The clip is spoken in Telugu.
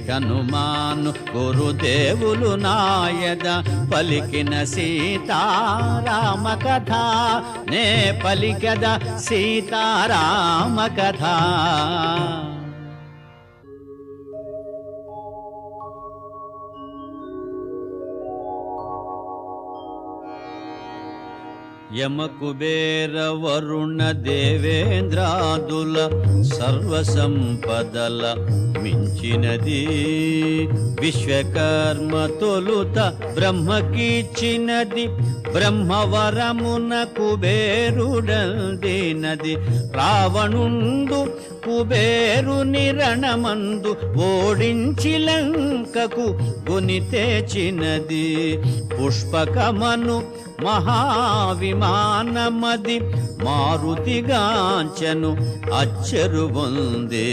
హనుమాను గురుదేవులు నాయద పలికిన సీతారామ కథ నే పలికద సీతారామ కథ. యమ కుబేర వరుణ దేవేంద్రాదుల సర్వసంపదల మించినది విశ్వకర్మ తొలుత బ్రహ్మకిచ్చినది బ్రహ్మవరమున కుబేరుడందినది రావణుండు కుబేరుని రణమందు ఓడించి లంకకు గుని తెచ్చినది పుష్పకమను మహావిమానమది మారుతిగాంచను అచ్చరు పొందే.